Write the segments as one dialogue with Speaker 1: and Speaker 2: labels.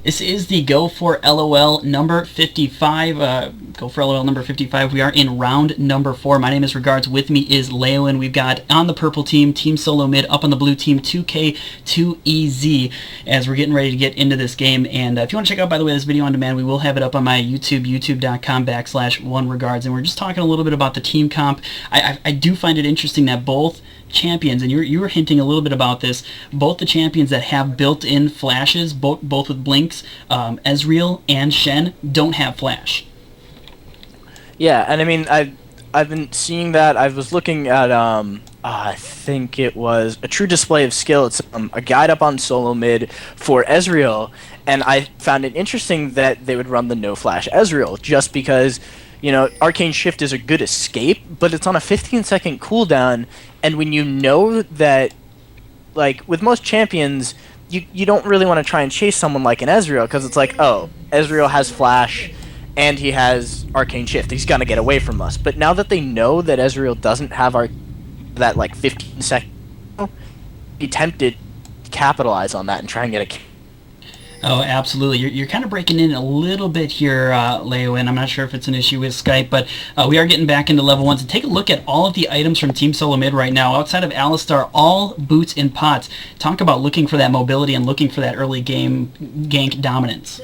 Speaker 1: This is the Go4LoL number 55. Go4LoL number 55. We are in round number 4. My name is Regards. With me is Laowin. We've got on the purple team, Team Solo Mid. Up on the blue team, 2K2EZ. As we're getting ready to get into this game. And if you want to check out, by the way, this video on demand, we will have it up on my YouTube, youtube.com/oneregards. And we're just talking a little bit about the team comp. I do find it interesting that both champions, and you were hinting a little bit about this, both the champions that have built-in flashes, both with blinks, Ezreal and Shen, don't have flash.
Speaker 2: Yeah, and I mean, I've been seeing that. I was looking at I think it was a true display of skill. It's a guide up on solo mid for Ezreal, and I found it interesting that they would run the no flash Ezreal just because, you know, Arcane Shift is a good escape, but it's on a 15-second cooldown, and when you know that, like, with most champions, you don't really want to try and chase someone like an Ezreal, because it's like, oh, Ezreal has flash, and he has Arcane Shift, he's gonna get away from us. But now that they know that Ezreal doesn't have that, like, 15-second, be tempted to capitalize on that and try and get a kill.
Speaker 1: Oh, absolutely. You're kind of breaking in a little bit here, Laowin. I'm not sure if it's an issue with Skype, but we are getting back into level 1. So take a look at all of the items from Team Solo Mid right now. Outside of Alistar, all boots and pots. Talk about looking for that mobility and looking for that early game gank dominance.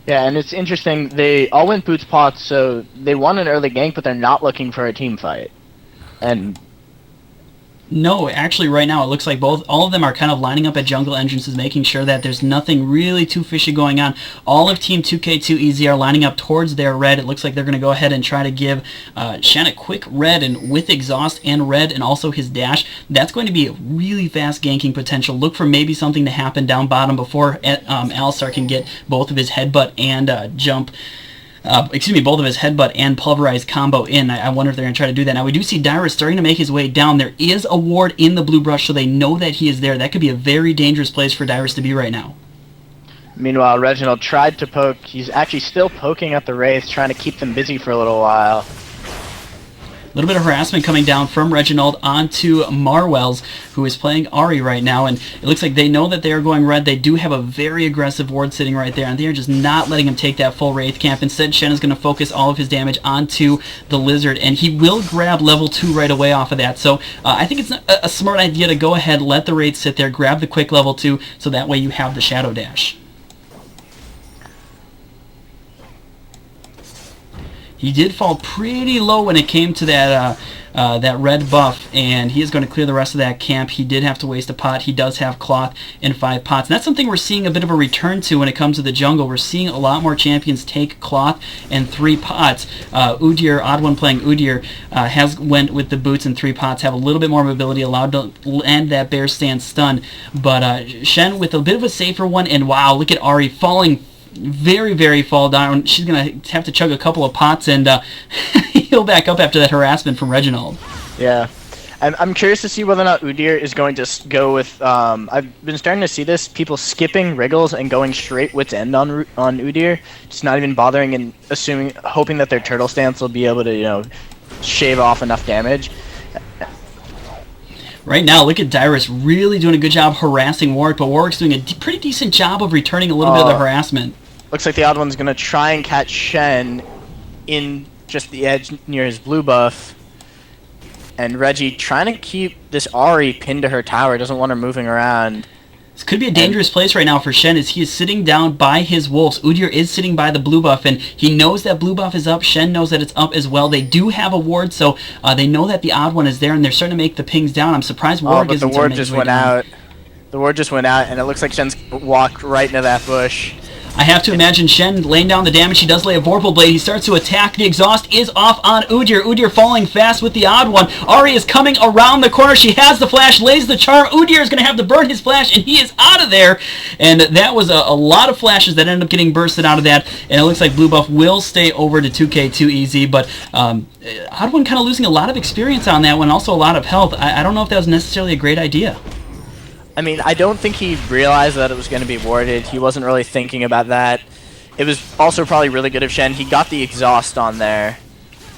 Speaker 2: Yeah, and it's interesting. They all went boots pots, so they won an early gank, but they're not looking for a team fight. And
Speaker 1: no, actually right now it looks like all of them are kind of lining up at jungle entrances, making sure that there's nothing really too fishy going on. All of Team 2K2EZ are lining up towards their red. It looks like they're going to go ahead and try to give Shen a quick red, and with exhaust and red and also his dash, that's going to be a really fast ganking potential. Look for maybe something to happen down bottom before Alistar can get both of his headbutt and both of his headbutt and pulverize combo in. I wonder if they're going to try to do that. Now, we do see Dyrus starting to make his way down. There is a ward in the blue brush, so they know that he is there. That could be a very dangerous place for Dyrus to be right now.
Speaker 2: Meanwhile, Reginald tried to poke. He's actually still poking at the Wraith, trying to keep them busy for a little while.
Speaker 1: A little bit of harassment coming down from Reginald onto Marwells, who is playing Ahri right now, and it looks like they know that they are going red. They do have a very aggressive ward sitting right there, and they are just not letting him take that full Wraith camp. Instead, Shen is going to focus all of his damage onto the Lizard, and he will grab level 2 right away off of that. So I think it's a smart idea to go ahead, let the Wraith sit there, grab the quick level 2, so that way you have the Shadow Dash. He did fall pretty low when it came to that that red buff, and he is going to clear the rest of that camp. He did have to waste a pot. He does have cloth and 5 pots, and that's something we're seeing a bit of a return to when it comes to the jungle. We're seeing a lot more champions take cloth and 3 pots. Udyr, odd one playing Udyr, has went with the boots and 3 pots, have a little bit more mobility, allowed to land that bear stand stun. But Shen with a bit of a safer one, and wow, look at Ahri falling very, very fall down. She's going to have to chug a couple of pots and heal back up after that harassment from Reginald.
Speaker 2: Yeah. I'm curious to see whether or not Udyr is going to go with... I've been starting to see this, people skipping Wriggles and going straight Wit's End on Udyr, just not even bothering and hoping that their turtle stance will be able to, you know, shave off enough damage.
Speaker 1: Right now, look at Dyrus really doing a good job harassing Warwick, but Warwick's doing a pretty decent job of returning a little bit of the harassment.
Speaker 2: Looks like the odd one's going to try and catch Shen in just the edge near his blue buff. And Reggie trying to keep this Ahri pinned to her tower, doesn't want her moving around.
Speaker 1: This could be a dangerous place right now for Shen, as he is sitting down by his wolves. Udyr is sitting by the blue buff, and he knows that blue buff is up. Shen knows that it's up as well. They do have a ward, so they know that the odd one is there, and they're starting to make the pings down. I'm surprised Warwick isn't.
Speaker 2: But the ward just went out. The ward just went out, and it looks like Shen's walked right into that bush.
Speaker 1: I have to imagine Shen laying down the damage. He does lay a Vorpal Blade. He starts to attack. The exhaust is off on Udyr. Udyr falling fast with the odd one. Ahri is coming around the corner. She has the flash, lays the charm. Udyr is going to have to burn his flash, and he is out of there. And that was a lot of flashes that ended up getting bursted out of that. And it looks like Blue Buff will stay over to 2K2EZ, but odd one kind of losing a lot of experience on that one, also a lot of health. I don't know if that was necessarily a great idea.
Speaker 2: I mean, I don't think he realized that it was going to be warded. He wasn't really thinking about that. It was also probably really good of Shen. He got the exhaust on there.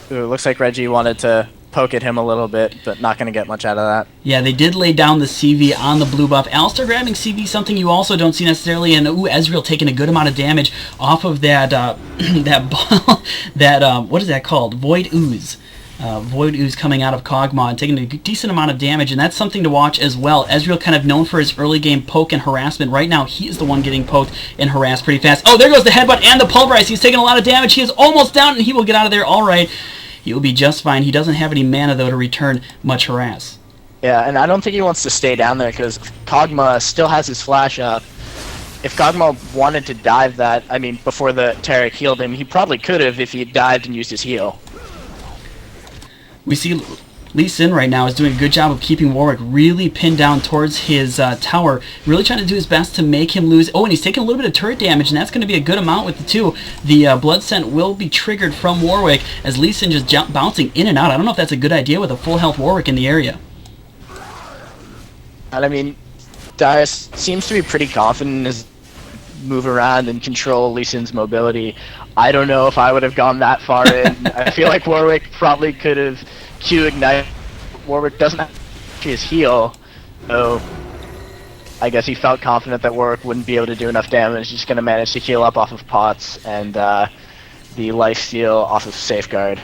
Speaker 2: Ooh, looks like Reggie wanted to poke at him a little bit, but not going to get much out of that.
Speaker 1: Yeah, they did lay down the CV on the blue buff. Alistar grabbing CV, something you also don't see necessarily, and Ezreal taking a good amount of damage off of that that ball, what is that called? Void Ooze. Void Ooze coming out of Kog'Maw and taking a decent amount of damage, and that's something to watch as well. Ezreal kind of known for his early game poke and harassment. Right now, he is the one getting poked and harassed pretty fast. Oh, there goes the headbutt and the pulverize. He's taking a lot of damage. He is almost down, and he will get out of there all right. He will be just fine. He doesn't have any mana, though, to return much harass.
Speaker 2: Yeah, and I don't think he wants to stay down there because Kog'Maw still has his flash up. If Kog'Maw wanted to dive that, I mean, before the Taric healed him, he probably could have if he had dived and used his heal.
Speaker 1: We see Lee Sin right now is doing a good job of keeping Warwick really pinned down towards his tower, really trying to do his best to make him lose. Oh, and he's taking a little bit of turret damage, and that's going to be a good amount with the two. The Blood Scent will be triggered from Warwick as Lee Sin just bouncing in and out. I don't know if that's a good idea with a full health Warwick in the area.
Speaker 2: And I mean, Darius seems to be pretty confident in his move around and control Lee Sin's mobility. I don't know if I would have gone that far in. I feel like Warwick probably could have Q ignite. Warwick doesn't have his heal, so I guess he felt confident that Warwick wouldn't be able to do enough damage. He's just going to manage to heal up off of pots and the lifesteal off of safeguard.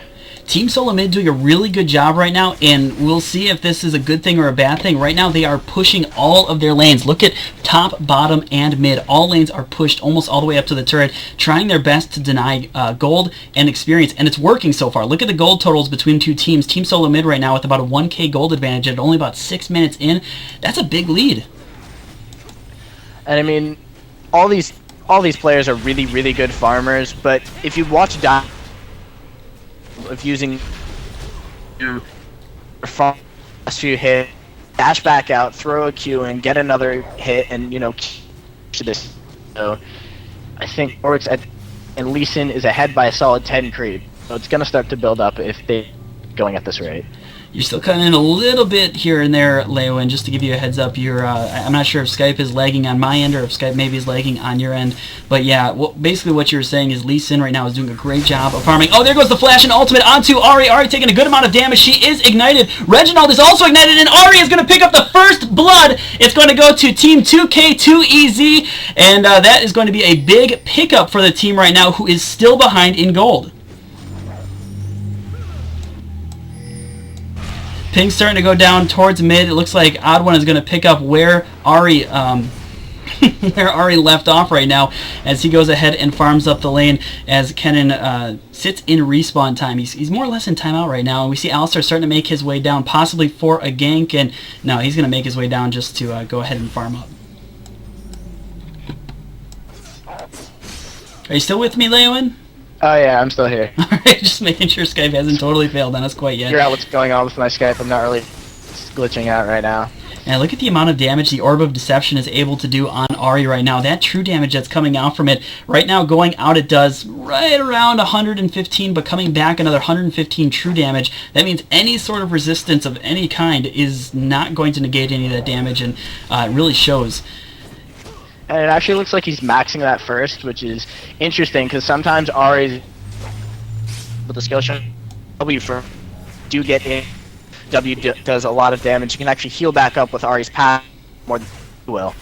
Speaker 1: Team Solo Mid doing a really good job right now, and we'll see if this is a good thing or a bad thing. Right now, they are pushing all of their lanes. Look at top, bottom, and mid. All lanes are pushed almost all the way up to the turret, trying their best to deny gold and experience, and it's working so far. Look at the gold totals between two teams. Team Solo Mid right now with about a 1k gold advantage at only about 6 minutes in. That's a big lead.
Speaker 2: And I mean, all these players are really, really good farmers, but if you watch of using to farm last few hit, dash back out, throw a Q, and get another hit, and to this. So I think Oryx and Lee Sin is ahead by a solid 10 creep. So it's gonna start to build up if they going at this rate.
Speaker 1: You're still cutting in a little bit here and there, Laowin, just to give you a heads up. I'm not sure if Skype is lagging on my end or if Skype maybe is lagging on your end. But yeah, basically what you're saying is Lee Sin right now is doing a great job of farming. Oh, there goes the flash and ultimate onto Ahri. Ahri taking a good amount of damage. She is ignited. Reginald is also ignited, and Ahri is going to pick up the first blood. It's going to go to Team 2K2EZ, and that is going to be a big pickup for the team right now, who is still behind in gold. Ping's starting to go down towards mid. It looks like Odd One is going to pick up where Ahri where Ahri left off right now as he goes ahead and farms up the lane as Kennen sits in respawn time. He's more or less in timeout right now, and we see Alistar starting to make his way down, possibly for a gank, and no, he's going to make his way down just to go ahead and farm up. Are you still with me, Laowin?
Speaker 2: Oh yeah, I'm still here.
Speaker 1: Alright, just making sure Skype hasn't totally failed on us quite yet.
Speaker 2: Figure out what's going on with my Skype. I'm not really glitching out right now.
Speaker 1: And look at the amount of damage the Orb of Deception is able to do on Ahri right now. That true damage that's coming out from it. Right now, going out, it does right around 115, but coming back another 115 true damage. That means any sort of resistance of any kind is not going to negate any of that damage, and it really shows.
Speaker 2: And it actually looks like he's maxing that first, which is interesting, because sometimes Ahri's with the skill shot W for do get in. W does a lot of damage. You can actually heal back up with Ahri's path more than you will.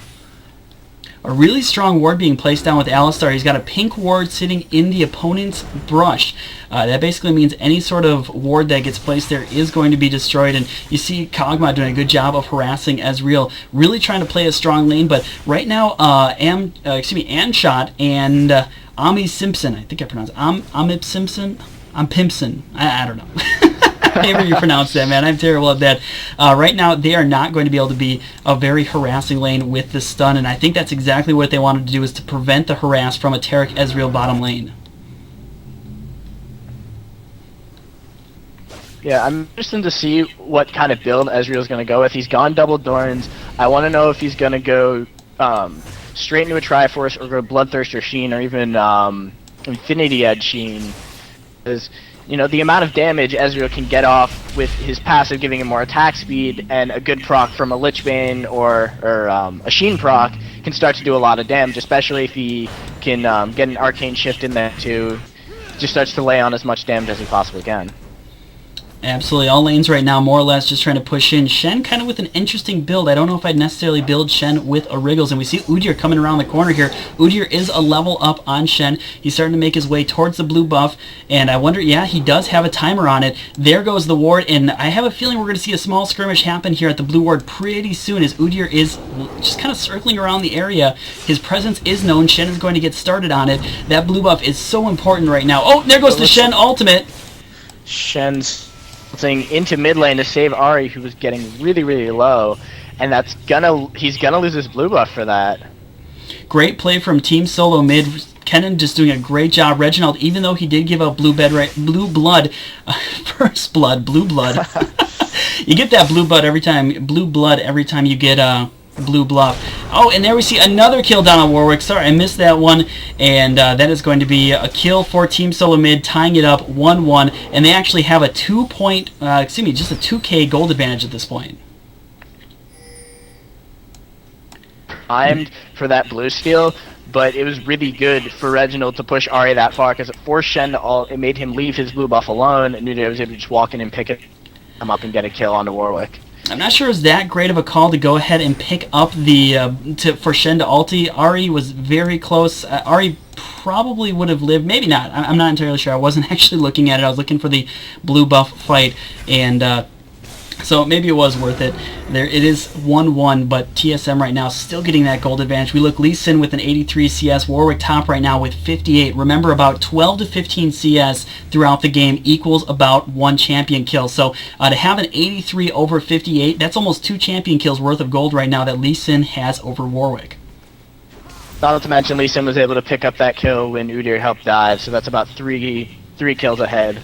Speaker 1: A really strong ward being placed down with Alistar. He's got a pink ward sitting in the opponent's brush. That basically means any sort of ward that gets placed there is going to be destroyed. And you see Kog'Maw doing a good job of harassing Ezreal, really trying to play a strong lane. But right now, Anshot and Ami Simpson, I think I pronounced Amip Simpson, Pimpson. I don't know. However you pronounce that, man. I'm terrible at that. Right now, they are not going to be able to be a very harassing lane with the stun, and I think that's exactly what they wanted to do, is to prevent the harass from a Taric Ezreal bottom lane.
Speaker 2: Yeah, I'm interested to see what kind of build Ezreal's going to go with. He's gone double Dorns. I want to know if he's going to go straight into a Triforce or go Bloodthirst or Sheen or even Infinity Edge Sheen. Because the amount of damage Ezreal can get off with his passive giving him more attack speed and a good proc from a Lichbane or a Sheen proc can start to do a lot of damage, especially if he can get an Arcane Shift in there too. Just starts to lay on as much damage as he possibly can.
Speaker 1: Absolutely. All lanes right now more or less just trying to push in. Shen kind of with an interesting build. I don't know if I'd necessarily build Shen with a Wriggles. And we see Udyr coming around the corner here. Udyr is a level up on Shen. He's starting to make his way towards the blue buff. And I wonder, yeah, he does have a timer on it. There goes the ward. And I have a feeling we're going to see a small skirmish happen here at the blue ward pretty soon as Udyr is just kind of circling around the area. His presence is known. Shen is going to get started on it. That blue buff is so important right now. Oh, there goes the Shen ultimate.
Speaker 2: Shen's thing into mid lane to save Ahri, who was getting really, really low, and he's gonna lose his blue buff for that.
Speaker 1: Great play from Team Solo mid. Kennen just doing a great job. Reginald, even though he did give up blue blood, first blood, blue blood. You get that blue blood every time you get blue bluff. Oh, and there we see another kill down on Warwick. Sorry, I missed that one. And that is going to be a kill for Team Solo Mid, tying it up 1-1. And they actually have a just a 2K gold advantage at this point.
Speaker 2: Timed for that blue steal, but it was really good for Reginald to push Ahri that far because it forced Shen to ult. It made him leave his blue buff alone, and Nude was able to just walk in and pick it up and get a kill onto Warwick.
Speaker 1: I'm not sure it's that great of a call to go ahead and pick up the for Shen to ulti. Ahri was very close. Ahri probably would have lived, maybe not. I'm not entirely sure. I wasn't actually looking at it. I was looking for the blue buff fight, and so maybe it was worth it. There it is 1-1, but TSM right now still getting that gold advantage. We look Lee Sin with an 83 CS, Warwick top right now with 58. Remember, about 12 to 15 CS throughout the game equals about 1 champion kill. So to have an 83 over 58, that's almost 2 champion kills worth of gold right now that Lee Sin has over Warwick.
Speaker 2: Not to mention Lee Sin was able to pick up that kill when Udyr helped dive, so that's about three kills ahead.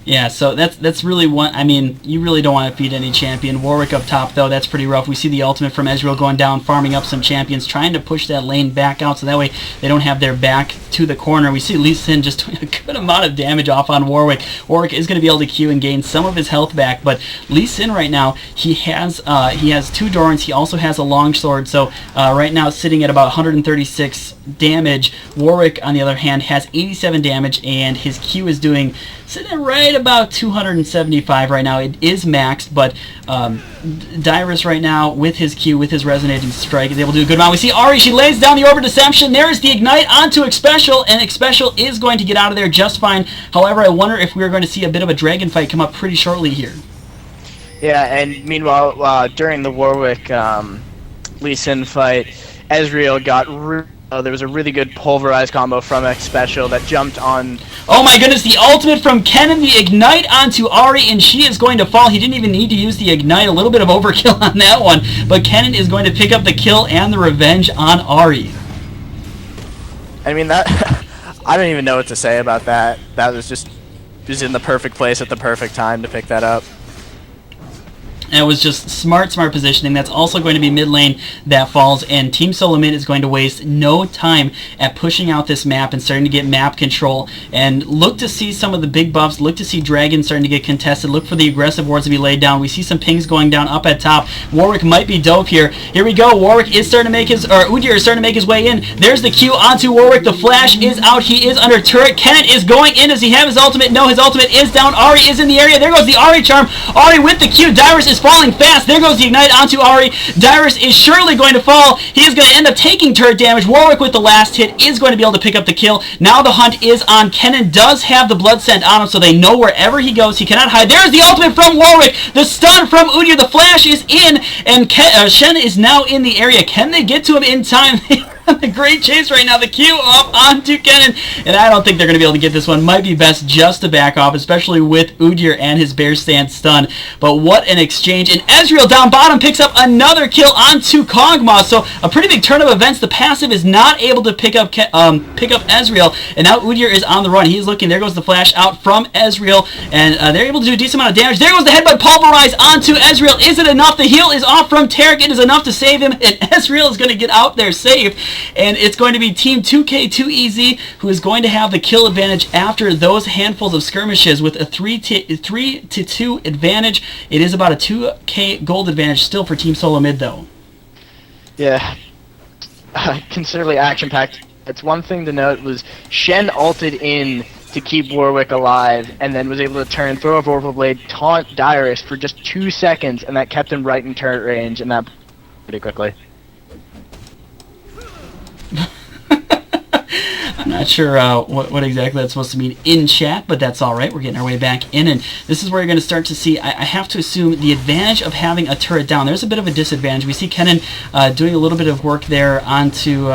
Speaker 1: Yeah, so that's really one. I mean, you really don't want to feed any champion. Warwick up top, though, that's pretty rough. We see the ultimate from Ezreal going down, farming up some champions, trying to push that lane back out so that way they don't have their back to the corner. We see Lee Sin just doing a good amount of damage off on Warwick. Warwick is going to be able to Q and gain some of his health back, but Lee Sin right now, he has 2 Dorans. He also has a longsword, so right now sitting at about 136 damage. Warwick, on the other hand, has 87 damage, and his Q is sitting at right about 275 right now. It is maxed, but Dyrus right now with his Q, with his resonating strike, is able to do a good amount. We see Ahri, she lays down the Orb of Deception. There is the Ignite onto Xpecial, and Xpecial is going to get out of there just fine. However, I wonder if we're going to see a bit of a dragon fight come up pretty shortly here.
Speaker 2: Yeah, and meanwhile, during the Warwick Lee Sin fight, Ezreal got there was a really good pulverized combo from Xpecial that jumped on.
Speaker 1: Oh my goodness, the ultimate from Kennen, the Ignite onto Ahri, and she is going to fall. He didn't even need to use the Ignite. A little bit of overkill on that one, but Kennen is going to pick up the kill and the revenge on Ahri.
Speaker 2: I mean, that I don't even know what to say about that. That was just in the perfect place at the perfect time to pick that up.
Speaker 1: And it was just smart positioning. That's also going to be mid lane that falls, and Team Solo Mid is going to waste no time at pushing out this map and starting to get map control. And look to see some of the big buffs. Look to see Dragon starting to get contested. Look for the aggressive wards to be laid down. We see some pings going down up at top. Warwick might be dope here. Here we go. Warwick is starting to make Udyr is starting to make his way in. There's the Q onto Warwick. The flash is out. He is under turret. Kennen is going in. Does he have his ultimate? No, his ultimate is down. Ahri is in the area. There goes the Ahri charm. Ahri with the Q. Dyrus is falling fast. There goes the Ignite onto Ahri. Dyrus is surely going to fall. He is going to end up taking turret damage. Warwick with the last hit is going to be able to pick up the kill. Now the hunt is on. Kennen does have the blood scent on him, so they know wherever he goes, he cannot hide. There's the ultimate from Warwick. The stun from Udyr. The flash is in, and Shen is now in the area. Can they get to him in time? The great chase right now. The Q up onto Kennen, and I don't think they're going to be able to get this one. Might be best just to back off, especially with Udyr and his bear stance stun. But what an exchange. And Ezreal down bottom picks up another kill onto Kog'Maw. So a pretty big turn of events. The passive is not able to pick up Ezreal, and now Udyr is on the run. He's looking. There goes the flash out from Ezreal, and they're able to do a decent amount of damage. There goes the headbutt pulverize onto Ezreal. Is it enough? The heal is off from Taric. It is enough to save him, and Ezreal is going to get out there safe. And it's going to be Team 2K2EZ who is going to have the kill advantage after those handfuls of skirmishes with a 3-2 advantage. It is about a 2K gold advantage still for Team Solo Mid, though.
Speaker 2: Yeah, considerably action-packed. It's one thing to note was Shen ulted in to keep Warwick alive, and then was able to turn, throw a Vorpal Blade, taunt Dyrus for just 2 seconds, and that kept him right in turret range, and that pretty quickly.
Speaker 1: I'm not sure what exactly that's supposed to mean in chat, but that's all right. We're getting our way back in, and this is where you're going to start to see, I have to assume, the advantage of having a turret down. There's a bit of a disadvantage. We see Kennen doing a little bit of work there onto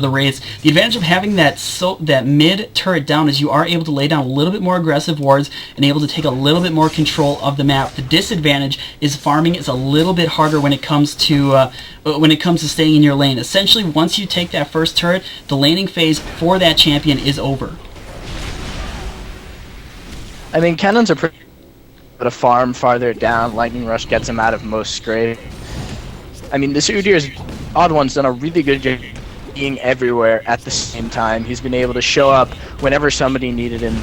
Speaker 1: the Wraiths. The advantage of having that mid turret down is you are able to lay down a little bit more aggressive wards and able to take a little bit more control of the map. The disadvantage is farming is a little bit harder when it comes to staying in your lane. Essentially, once you take that first turret, the laning phase for that champion is over.
Speaker 2: I mean, Kennen's a pretty good to farm farther down. Lightning Rush gets him out of most scrape. I mean, this Udyr's Odd One's done a really good job being everywhere at the same time. He's been able to show up whenever somebody needed him.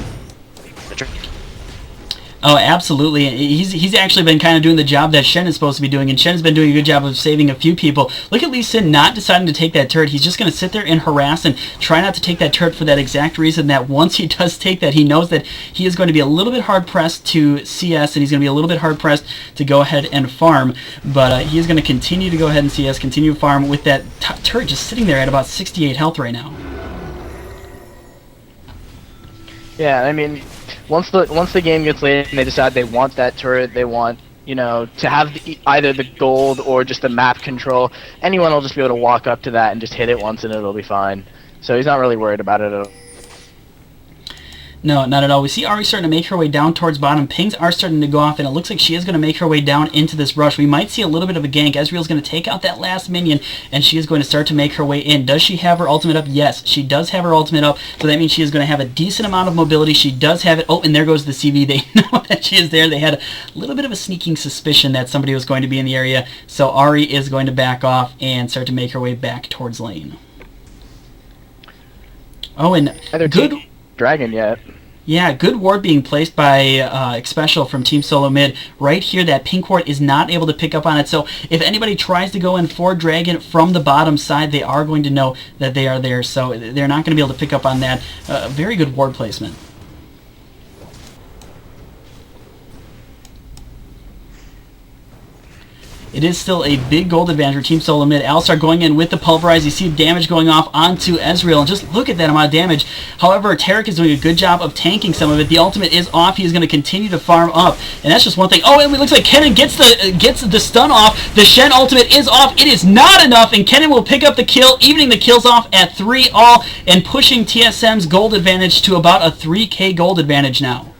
Speaker 1: Oh, absolutely. He's actually been kind of doing the job that Shen is supposed to be doing, and Shen's been doing a good job of saving a few people. Look at Lee Sin not deciding to take that turret. He's just going to sit there and harass and try not to take that turret for that exact reason that once he does take that, he knows that he is going to be a little bit hard-pressed to CS, and he's going to be a little bit hard-pressed to go ahead and farm. But he is going to continue to go ahead and CS, continue to farm with that turret just sitting there at about 68 health right now.
Speaker 2: Yeah, I mean, once the game gets late and they decide they want that turret, they want, you know, to have either the gold or just the map control, anyone will just be able to walk up to that and just hit it once and it'll be fine. So he's not really worried about it at all.
Speaker 1: No, not at all. We see Ahri starting to make her way down towards bottom. Pings are starting to go off, and it looks like she is going to make her way down into this rush. We might see a little bit of a gank. Ezreal's going to take out that last minion, and she is going to start to make her way in. Does she have her ultimate up? Yes, she does have her ultimate up, so that means she is going to have a decent amount of mobility. She does have it. Oh, and there goes the CV. They know that she is there. They had a little bit of a sneaking suspicion that somebody was going to be in the area, so Ahri is going to back off and start to make her way back towards lane. Oh, and good
Speaker 2: Dragon yet.
Speaker 1: Yeah, good ward being placed by Xpecial from Team Solo Mid. Right here, that pink ward is not able to pick up on it. So if anybody tries to go in for Dragon from the bottom side, they are going to know that they are there. So they're not going to be able to pick up on that. Very good ward placement. It is still a big gold advantage for Team Solo Mid. Alistar going in with the Pulverize. You see damage going off onto Ezreal, and just look at that amount of damage. However, Taric is doing a good job of tanking some of it. The ultimate is off. He is going to continue to farm up, and that's just one thing. Oh, and it looks like Kennen gets the stun off. The Shen ultimate is off. It is not enough, and Kennen will pick up the kill, evening the kills off at 3-all, and pushing TSM's gold advantage to about a 3k gold advantage now.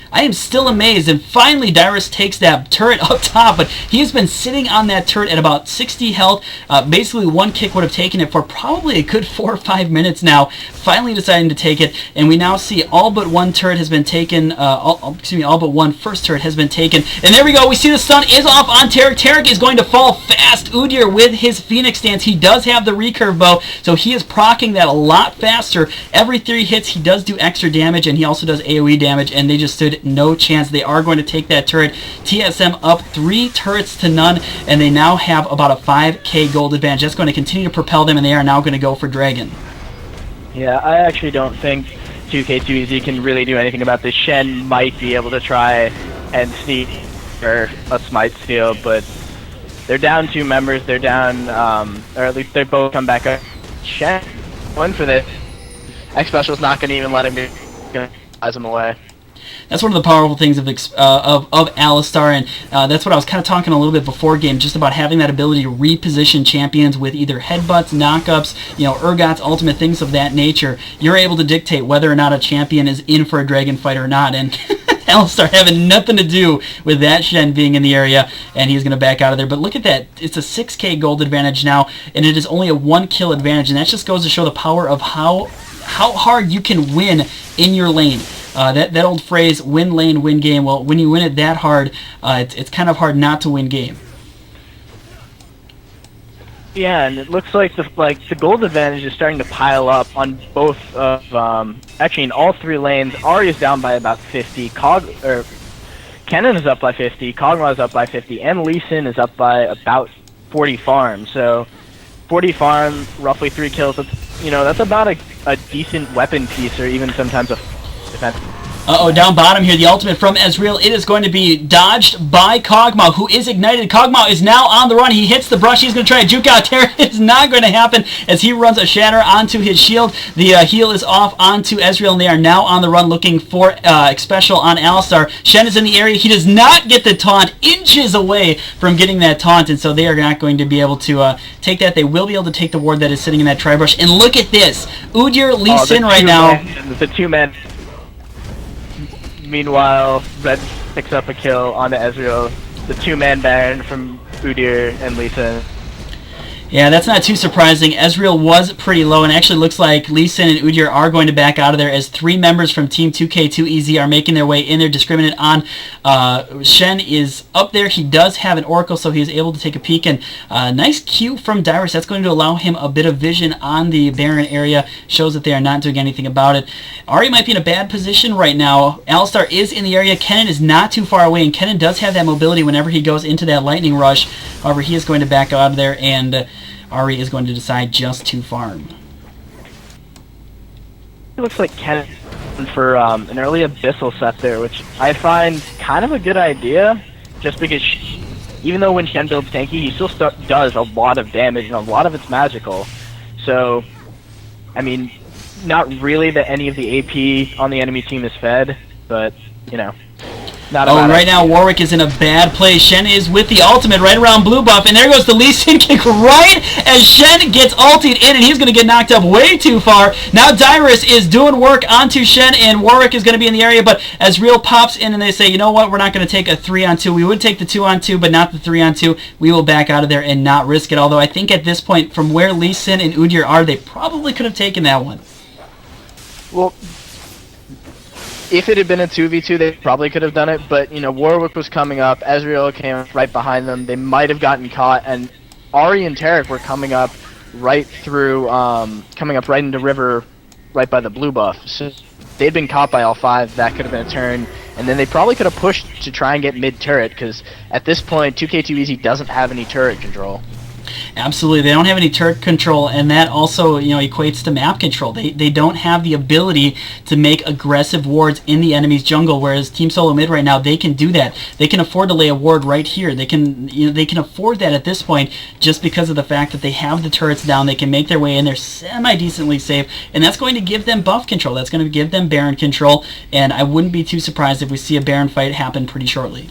Speaker 1: I am still amazed, and finally Dyrus takes that turret up top, but he has been sitting on that turret at about 60 health. Basically, one kick would have taken it for probably a good 4 or 5 minutes now, finally deciding to take it, and we now see all but one turret has been taken, all but one first turret has been taken, and there we go, we see the stun is off on Taric. Taric is going to fall fast. Udyr with his Phoenix stance, he does have the recurve bow, so he is proccing that a lot faster. Every 3 hits, he does do extra damage, and he also does AoE damage, and they just stood no chance. They are going to take that turret. TSM up 3 turrets to none, and they now have about a 5k gold advantage. That's going to continue to propel them, and they are now going to go for Dragon.
Speaker 2: Yeah, I actually don't think 2K2EZ can really do anything about this. Shen might be able to try and sneak for a smite steal, but they're down 2 members. They're down, or at least they both come back up. Shen went for this. Xpecial's not going to even let him eyes him away.
Speaker 1: That's one of the powerful things of Alistar, and that's what I was kind of talking a little bit before game, just about having that ability to reposition champions with either headbutts, knockups, Urgot's ultimate, things of that nature. You're able to dictate whether or not a champion is in for a dragon fight or not, and Alistar having nothing to do with that Shen being in the area, and he's going to back out of there. But look at that. It's a 6k gold advantage now, and it is only a 1 kill advantage, and that just goes to show the power of how hard you can win in your lane. That old phrase, win lane, win game. Well, when you win it that hard, it's kind of hard not to win game.
Speaker 2: Yeah, and it looks like the gold advantage is starting to pile up on both of actually in all 3 lanes. Ahri is down by about 50. Kennen is up by 50. Kog'Maw is up by 50, and Lee Sin is up by about 40 farm. So 40 farm, roughly 3 kills. That's about a decent weapon piece or even sometimes a defense.
Speaker 1: Uh-oh, down bottom here, the ultimate from Ezreal. It is going to be dodged by Kog'Maw, who is ignited. Kog'Maw is now on the run. He hits the brush. He's going to try to juke out Terra. It's not going to happen as he runs a shatter onto his shield. The heal is off onto Ezreal, and they are now on the run looking for special on Alistar. Shen is in the area. He does not get the taunt, inches away from getting that taunt, and so they are not going to be able to take that. They will be able to take the ward that is sitting in that tri-brush. And look at this. Udyr, Lee Sin right now.
Speaker 2: The two-man. Meanwhile, Red picks up a kill onto Ezreal. The two-man Baron from Udyr and Lee Sin.
Speaker 1: Yeah, that's not too surprising. Ezreal was pretty low, and it actually looks like Lee Sin and Udyr are going to back out of there as 3 members from Team 2K2EZ are making their way in there. Discriminate on Shen is up there. He does have an Oracle, so he is able to take a peek. And nice Q from Dyrus. That's going to allow him a bit of vision on the Baron area. Shows that they are not doing anything about it. Ahri might be in a bad position right now. Alistar is in the area. Kennen is not too far away, and Kennen does have that mobility whenever he goes into that lightning rush. However, he is going to back out of there, and Ahri is going to decide just to farm.
Speaker 2: It looks like Kennen for an early Abyssal set there, which I find kind of a good idea, just because even though when Shen builds tanky, he still does a lot of damage, and a lot of it's magical. So, I mean, not really that any of the AP on the enemy team is fed, but, you know.
Speaker 1: Right now Warwick is in a bad place. Shen is with the ultimate right around blue buff, and there goes the Lee Sin kick right as Shen gets ultied in, and he's going to get knocked up way too far. Now Dyrus is doing work onto Shen, and Warwick is going to be in the area, but Ezreal pops in and they say, you know what, we're not going to take a 3-on-2. We would take the 2-on-2, but not the 3-on-2. We will back out of there and not risk it, although I think at this point, from where Lee Sin and Udyr are, they probably could have taken that one.
Speaker 2: Well, if it had been a 2v2, they probably could have done it, but, you know, Warwick was coming up, Ezreal came right behind them, they might have gotten caught, and Ahri and Taric were coming up right through, coming up right into River, right by the blue buff. So they'd been caught by all 5, that could have been a turn, and then they probably could have pushed to try and get mid-turret, because at this point, 2K2EZ doesn't have any turret control.
Speaker 1: Absolutely, they don't have any turret control, and that also, you know, equates to map control. They don't have the ability to make aggressive wards in the enemy's jungle, whereas Team Solo Mid right now, they can do that. They can afford to lay a ward right here. They can, you know, they can afford that at this point just because of the fact that they have the turrets down. They can make their way in. They're semi-decently safe, and that's going to give them buff control. That's going to give them Baron control, and I wouldn't be too surprised if we see a Baron fight happen pretty shortly.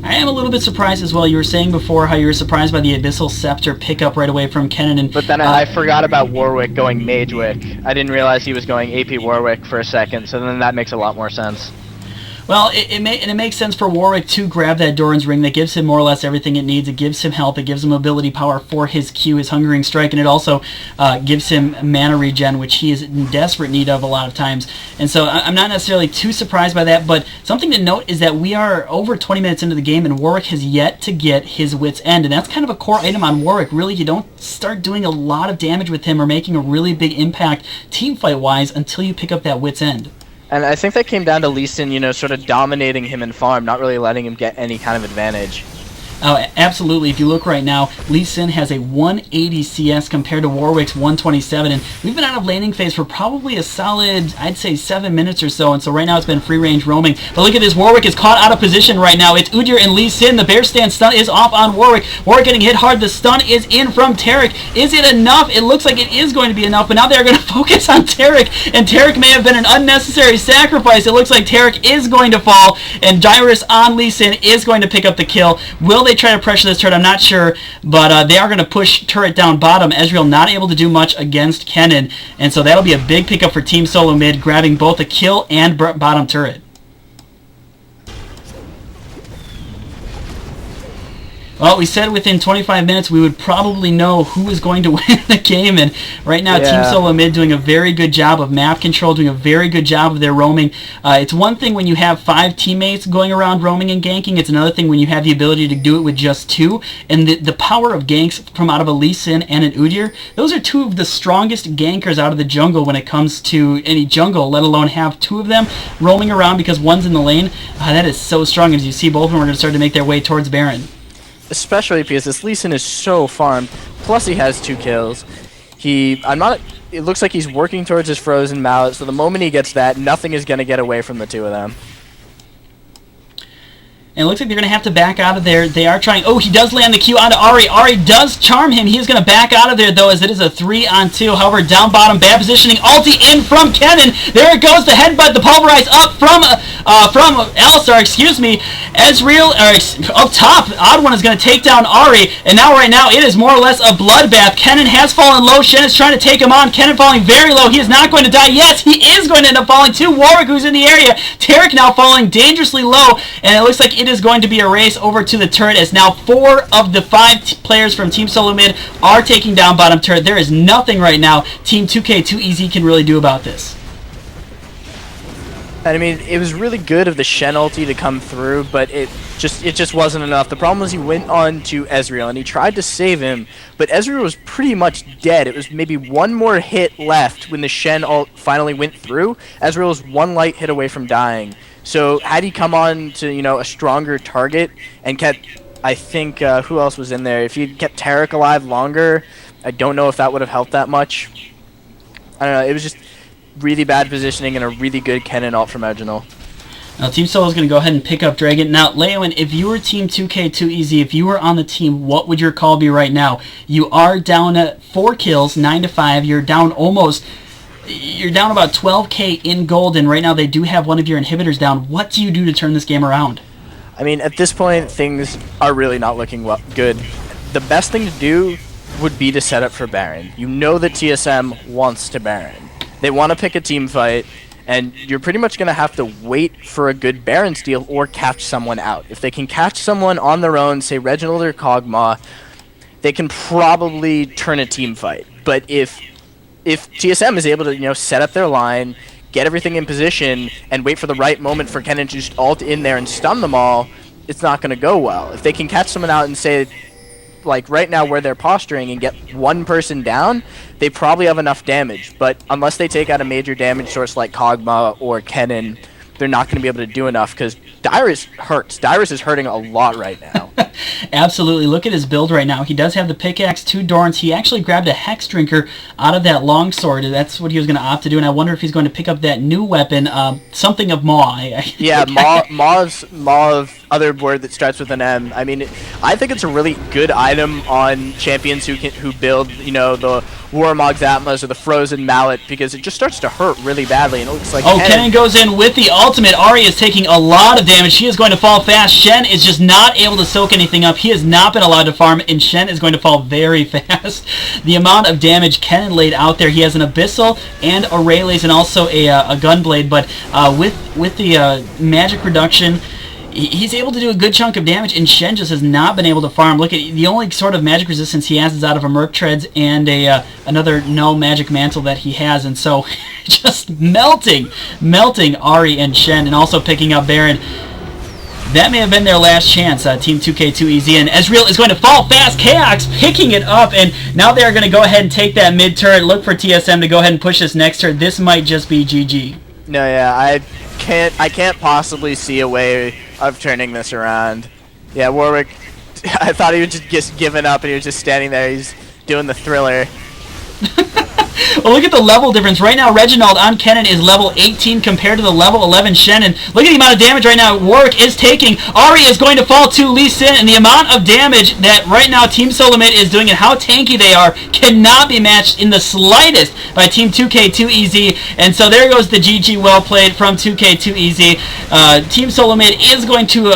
Speaker 1: I am a little bit surprised as well. You were saying before how you were surprised by the Abyssal Scepter pickup right away from Kennen. And,
Speaker 2: but then I forgot about Warwick going Mage Wick. I didn't realize he was going AP Warwick for a second, so then that makes a lot more sense.
Speaker 1: Well, it makes sense for Warwick to grab that Doran's Ring. That gives him more or less everything it needs. It gives him health. It gives him ability power for his Q, his Hungering Strike, and it also gives him mana regen, which he is in desperate need of a lot of times. And so I'm not necessarily too surprised by that, but something to note is that we are over 20 minutes into the game, and Warwick has yet to get his Wit's End, and that's kind of a core item on Warwick. Really, you don't start doing a lot of damage with him or making a really big impact team fight-wise until you pick up that Wit's End.
Speaker 2: And I think that came down to Lee Sin, you know, sort of dominating him in farm, not really letting him get any kind of advantage.
Speaker 1: Oh, absolutely. If you look right now, Lee Sin has a 180 CS compared to Warwick's 127, and we've been out of laning phase for probably a solid, I'd say, 7 minutes or so, and so right now it's been free-range roaming. But look at this, Warwick is caught out of position right now. It's Udyr and Lee Sin. The Bear Stand stun is off on Warwick. Warwick getting hit hard. The stun is in from Taric. Is it enough? It looks like it is going to be enough, but now they're going to focus on Taric, and Taric may have been an unnecessary sacrifice. It looks like Taric is going to fall, and Dyrus on Lee Sin is going to pick up the kill. Will they try to pressure this turret? I'm not sure, but they are going to push turret down bottom. Ezreal not able to do much against Kennen, and so that'll be a big pickup for Team Solo Mid, grabbing both a kill and bottom turret. Well, we said within 25 minutes we would probably know who is going to win the game, and right now Team Solo Mid doing a very good job of map control, doing a very good job of their roaming. It's one thing when you have 5 teammates going around roaming and ganking. It's another thing when you have the ability to do it with just 2, and the power of ganks from out of a Lee Sin and an Udyr, those are 2 of the strongest gankers out of the jungle when it comes to any jungle, let alone have 2 of them roaming around because one's in the lane. That is so strong. As you see, both of them are going to start to make their way towards Baron.
Speaker 2: especially because this Lee Sin is so farmed. Plus, he has 2 kills. It looks like he's working towards his frozen mallet, so the moment he gets that, nothing is going to get away from the two of them.
Speaker 1: And it looks like they're going to have to back out of there. They are trying. Oh, he does land the Q onto Ari. Ari does charm him. He is going to back out of there, though, as it is a 3-on-2. However, down bottom, bad positioning. Ulti in from Kennen. There it goes. The headbutt, the pulverize up from Alistar, excuse me. Ezreal, up top, Odd One is going to take down Ari. And now, right now, it is more or less a bloodbath. Kennen has fallen low. Shen is trying to take him on. Kennen falling very low. He is not going to die. Yes, he is going to end up falling to Warwick, who's in the area. Taric now falling dangerously low. And it looks like it is going to be a race over to the turret, as now 4 of the 5 players from Team Solo Mid are taking down bottom turret. There is nothing right now Team 2K2EZ can really do about this.
Speaker 2: And I mean, it was really good of the Shen ulti to come through, but it just wasn't enough. The problem was he went on to Ezreal, and he tried to save him, but Ezreal was pretty much dead. It was maybe one more hit left when the Shen ult finally went through. Ezreal was 1 light hit away from dying. So had he come on to, you know, a stronger target and kept, I think, who else was in there? If he kept Taric alive longer, I don't know if that would have helped that much. I don't know. It was just really bad positioning and a really good Kennen ult from Reginald.
Speaker 1: Now, Team Solo is going to go ahead and pick up Dragon. Now, Laowin, if you were Team 2K2EZ, if you were on the team, what would your call be right now? You are down at 4 kills, 9-5. You're down about 12k in gold, and right now they do have one of your inhibitors down. What do you do to turn this game around?
Speaker 2: I mean, at this point, things are really not looking good. The best thing to do would be to set up for Baron. You know that TSM wants to Baron. They want to pick a team fight, and you're pretty much going to have to wait for a good Baron steal or catch someone out. If they can catch someone on their own, say Reginald or Kog'Maw, they can probably turn a team fight. But if TSM is able to, you know, set up their line, get everything in position, and wait for the right moment for Kennen to just ult in there and stun them all, it's not going to go well. If they can catch someone out and say, like right now where they're posturing, and get one person down, they probably have enough damage. But unless they take out a major damage source like Kog'Maw or Kennen, they're not going to be able to do enough, because Dyrus hurts. Dyrus is hurting a lot right now.
Speaker 1: Absolutely. Look at his build right now. He does have the pickaxe, 2 Dorns. He actually grabbed a Hex Drinker out of that longsword. That's what he was going to opt to do, and I wonder if he's going to pick up that new weapon, something of Maw.
Speaker 2: Yeah, Maw of other word that starts with an M. I mean, I think it's a really good item on champions who build, you know, the Warmog's Atlas or the Frozen Mallet, because it just starts to hurt really badly, and it looks like
Speaker 1: Kennen goes in with the ultimate. Ari is taking a lot of damage. She is going to fall fast. Shen is just not able to soak anything up. He has not been allowed to farm, and Shen is going to fall very fast. The amount of damage Kennen laid out there, he has an Abyssal and a Rayleigh's and also a Gunblade, but with the magic reduction, he's able to do a good chunk of damage, and Shen just has not been able to farm. Look at the only sort of magic resistance he has is out of a Merc Treads and another null magic mantle that he has, and so just melting Ari and Shen, and also picking up Baron. That may have been their last chance, Team 2K2EZ, and Ezreal is going to fall fast. Chaos picking it up, and now they are going to go ahead and take that mid turret. Look for TSM to go ahead and push this next turret. This might just be GG.
Speaker 2: No, yeah, I can't possibly see a way of turning this around. Yeah, Warwick, I thought he would just given up, and he was just standing there. He's doing the Thriller.
Speaker 1: Well, look at the level difference. Right now, Reginald on Kennen is level 18 compared to the level 11 Shen. And look at the amount of damage right now Warwick is taking. Ari is going to fall to Lee Sin, and the amount of damage that right now Team Solomid is doing and how tanky they are cannot be matched in the slightest by Team 2K2EZ. And so there goes the GG well played from 2K2EZ. Team Solomid is going to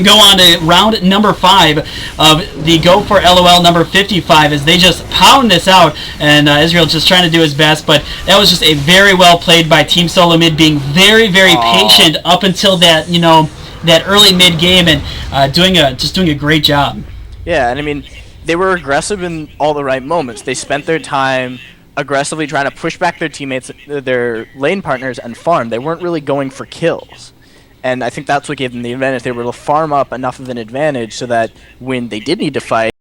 Speaker 1: go on to round number 5 of the Go4LoL number 55 as they just pound this out, and Israel just trying to do his best, but that was just a very well played by Team Solo Mid, being very patient up until that, you know, that early mid game, and doing a great job.
Speaker 2: Yeah, and I mean, they were aggressive in all the right moments. They spent their time aggressively trying to push back their teammates, their lane partners, and farm. They weren't really going for kills. And I think that's what gave them the advantage. They were able to farm up enough of an advantage so that when they did need to fight,